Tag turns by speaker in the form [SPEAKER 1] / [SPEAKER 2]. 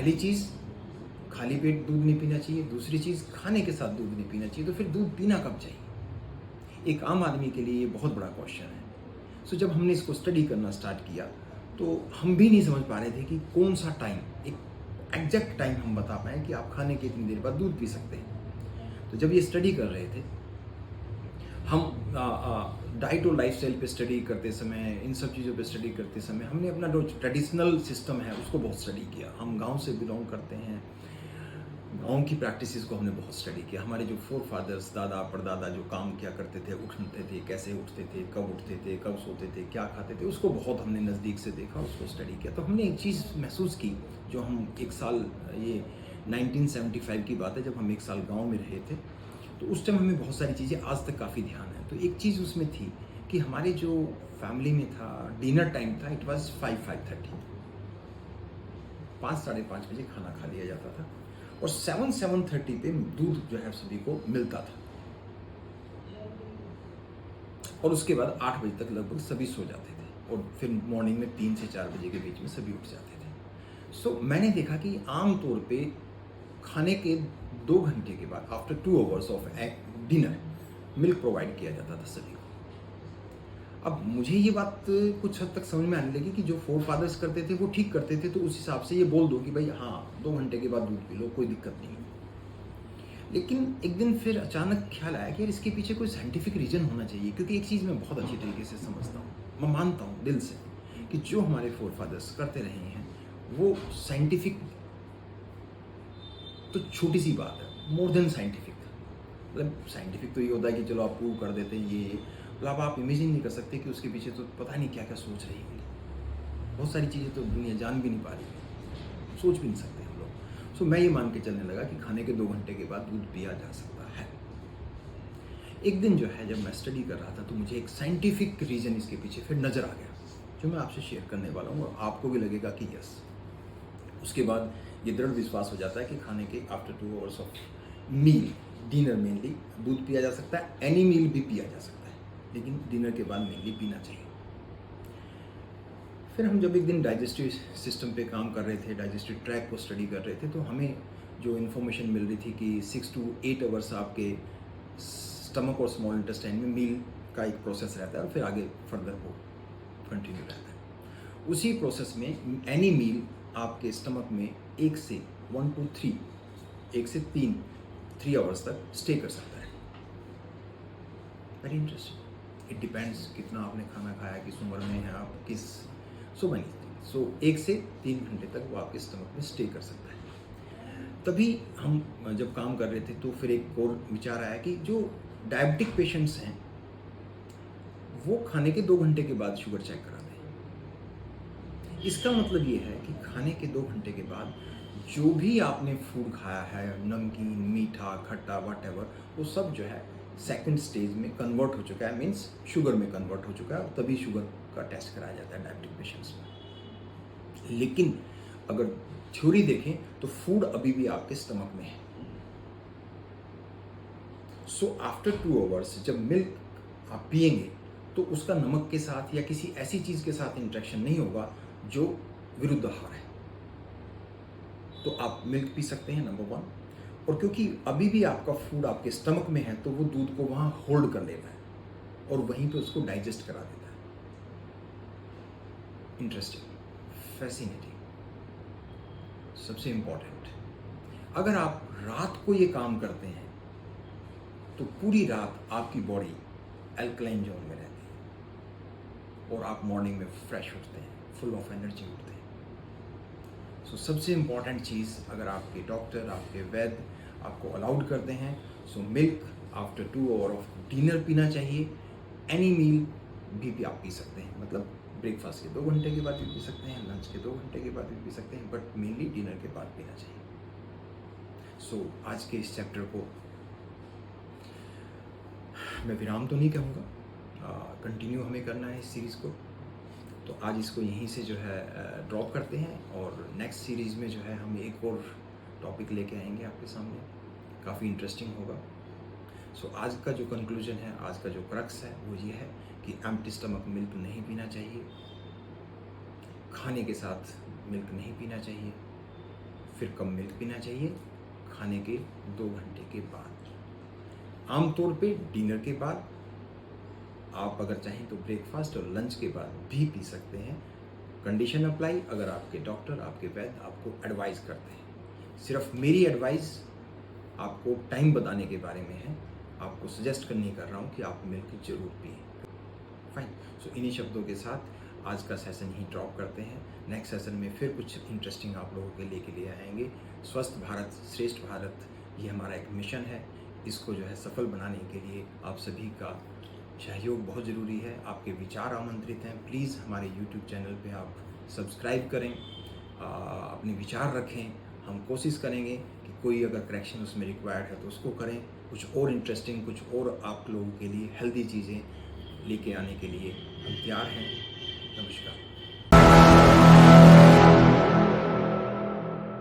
[SPEAKER 1] पहली चीज़, खाली पेट दूध नहीं पीना चाहिए। दूसरी चीज़, खाने के साथ दूध नहीं पीना चाहिए। तो फिर दूध पीना कब चाहिए? एक आम आदमी के लिए ये बहुत बड़ा क्वेश्चन है। सो जब हमने इसको स्टडी करना स्टार्ट किया, तो हम भी नहीं समझ पा रहे थे कि कौन सा टाइम, एक एग्जैक्ट टाइम हम बता पाएँ कि आप खाने के इतनी देर बाद दूध पी सकते हैं। तो जब ये स्टडी कर रहे थे, हम डाइट और लाइफ़स्टाइल पे स्टडी करते समय, इन सब चीज़ों पे स्टडी करते समय हमने अपना जो ट्रेडिशनल सिस्टम है उसको बहुत स्टडी किया। हम गाँव से बिलॉन्ग करते हैं, गाँव की प्रैक्टिसेस को हमने बहुत स्टडी किया। हमारे जो फोर फादर्स, दादा परदादा जो काम किया करते थे, उठते थे, कैसे उठते थे, कब सोते थे, क्या खाते थे, उसको बहुत हमने नज़दीक से देखा, उसको स्टडी किया। तो हमने एक चीज़ महसूस की, जो हम एक साल, ये 1975 की बात है, जब हम एक साल गाँव में रहे थे, तो उस टाइम हमें बहुत सारी चीज़ें आज तक काफ़ी ध्यान है। तो एक चीज़ उसमें थी कि हमारे जो फैमिली में था, डिनर टाइम था, इट वाज़ 5-5:30, 5 साढ़े 5 बजे खाना खा लिया जाता था और 7-7:30 पे दूध जो है सभी को मिलता था और उसके बाद 8 बजे तक लगभग सभी सो जाते थे और फिर मॉर्निंग में 3 से 4 बजे के बीच में सभी उठ जाते थे। सो मैंने देखा कि आम तौर पे खाने के 2 घंटे के बाद, after 2 hours of dinner, milk provide किया जाता था सभी को। अब मुझे ये बात कुछ हद तक समझ में आने लगी कि जो फोर फादर्स करते थे वो ठीक करते थे, तो उस हिसाब से ये बोल दो कि भाई हाँ, 2 घंटे के बाद दूध पी लो, कोई दिक्कत नहीं है। लेकिन एक दिन फिर अचानक ख्याल आया कि यार इसके पीछे कोई साइंटिफिक रीज़न होना चाहिए, क्योंकि एक चीज़ मैं बहुत अच्छी तरीके से समझता हूँ, मैं मानता हूँ दिल से कि जो हमारे फोर फादर्स करते रहे हैं वो साइंटिफिक तो छोटी सी बात है, मोर देन साइंटिफिक। मतलब साइंटिफिक तो ये होता है कि चलो आप प्रूव कर देते हैं ये, मतलब आप इमेजिन नहीं कर सकते कि उसके पीछे तो पता नहीं क्या क्या सोच रही होगी। बहुत सारी चीज़ें तो दुनिया जान भी नहीं पा रही है, सोच भी नहीं सकते हम लोग। सो मैं ये मान के चलने लगा कि खाने के 2 घंटे के बाद दूध पिया जा सकता है। एक दिन जो है जब मैं स्टडी कर रहा था, तो मुझे एक साइंटिफिक रीज़न इसके पीछे फिर नज़र आ गया, जो मैं आपसे शेयर करने वाला हूँ और आपको भी लगेगा कि यस। उसके बाद ये दृढ़ विश्वास हो जाता है कि खाने के after 2 hours of meal, dinner mainly, दूध पिया जा सकता है। एनी मील भी पिया जा सकता है, लेकिन डिनर के बाद मेनली पीना चाहिए। फिर हम जब एक दिन डाइजेस्टिव सिस्टम पे काम कर रहे थे, डाइजेस्टिव ट्रैक को स्टडी कर रहे थे, तो हमें जो इन्फॉर्मेशन मिल रही थी कि 6 to 8 आवर्स आपके स्टमक और स्मॉल इंटेस्टाइन में मील का एक प्रोसेस रहता है और फिर आगे फर्दर वो कंटिन्यू रहता है। उसी प्रोसेस में एनी मील आपके स्टमक में 1 से 3 आवर्स तक स्टे कर सकता है। Very interesting. इट डिपेंड्स कितना आपने खाना खाया, किस उम्र में है आप, किस सो मैनी थिंग्स। सो 1 से 3 घंटे तक वो आपके स्टमक में स्टे कर सकता है। तभी हम जब काम कर रहे थे, तो फिर एक और विचार आया कि जो डायबिटिक पेशेंट्स हैं वो खाने के 2 घंटे के बाद शुगर चेक कराते हैं। इसका मतलब ये है कि खाने के 2 घंटे के बाद जो भी आपने फूड खाया है, नमकीन, मीठा, खट्टा, व्हाटएवर, वो सब जो है सेकंड स्टेज में कन्वर्ट हो चुका है, मीन्स शुगर में कन्वर्ट हो चुका है, और तभी शुगर का टेस्ट कराया जाता है डायबिटिक पेशेंट्स में। लेकिन अगर थ्योरी देखें तो फूड अभी भी आपके स्टमक में है। सो आफ्टर 2 आवर्स जब मिल्क आप पिएंगे, तो उसका नमक के साथ या किसी ऐसी चीज़ के साथ इंटरेक्शन नहीं होगा जो विरुद्ध आहार है। तो आप मिल्क पी सकते हैं, नंबर 1। और क्योंकि अभी भी आपका फूड आपके स्टमक में है, तो वो दूध को वहाँ होल्ड कर लेता है और वहीं पे उसको डाइजेस्ट करा देता है। Interesting, fascinating. सबसे इंपॉर्टेंट, अगर आप रात को ये काम करते हैं तो पूरी रात आपकी बॉडी अल्कलाइन जोन में रहती है और आप मॉर्निंग में फ्रेश उठते हैं, फुल ऑफ एनर्जी उठते हैं। सो सबसे इम्पॉर्टेंट चीज़, अगर आपके डॉक्टर, आपके वैद्य आपको अलाउड करते हैं, so milk after 2 hour of dinner पीना चाहिए। एनी मील भी आप पी सकते हैं, मतलब ब्रेकफास्ट के 2 घंटे के बाद भी पी सकते हैं, लंच के 2 घंटे के बाद भी पी सकते हैं, बट मेनली डिनर के बाद पीना चाहिए। सो आज के इस चैप्टर को मैं विराम तो नहीं कहूँगा, कंटिन्यू हमें करना है इस सीरीज़ को। तो आज इसको यहीं से जो है ड्रॉप करते हैं और नेक्स्ट सीरीज़ में जो है हम एक और टॉपिक लेके आएंगे आपके सामने, काफ़ी इंटरेस्टिंग होगा। सो आज का जो कंक्लूजन है, आज का जो क्रक्स है, वो ये है कि एम्प्टी स्टमक मिल्क नहीं पीना चाहिए, खाने के साथ मिल्क नहीं पीना चाहिए, फिर कम मिल्क पीना चाहिए खाने के 2 घंटे के बाद। आमतौर पे डिनर के बाद, आप अगर चाहें तो ब्रेकफास्ट और लंच के बाद भी पी सकते हैं। कंडीशन अप्लाई अगर आपके डॉक्टर, आपके वैद्य आपको एडवाइस करते हैं। सिर्फ मेरी एडवाइस आपको टाइम बताने के बारे में है, आपको सजेस्ट करने कर रहा हूँ कि आप मिल्क ज़रूर पिएँ। फाइन। सो इन्हीं शब्दों के साथ आज का सेशन ही ड्रॉप करते हैं। नेक्स्ट सेशन में फिर कुछ इंटरेस्टिंग आप लोगों के लिए आएंगे। स्वस्थ भारत श्रेष्ठ भारत, ये हमारा एक मिशन है। इसको जो है सफल बनाने के लिए आप सभी का सहयोग बहुत ज़रूरी है। आपके विचार आमंत्रित हैं। प्लीज़ हमारे YouTube चैनल पे आप सब्सक्राइब करें, अपने विचार रखें। हम कोशिश करेंगे कि कोई अगर करेक्शन उसमें रिक्वायर्ड है तो उसको करें। कुछ और इंटरेस्टिंग, कुछ और आप लोगों के लिए हेल्दी चीज़ें लेके आने के लिए हम तैयार हैं। नमस्कार।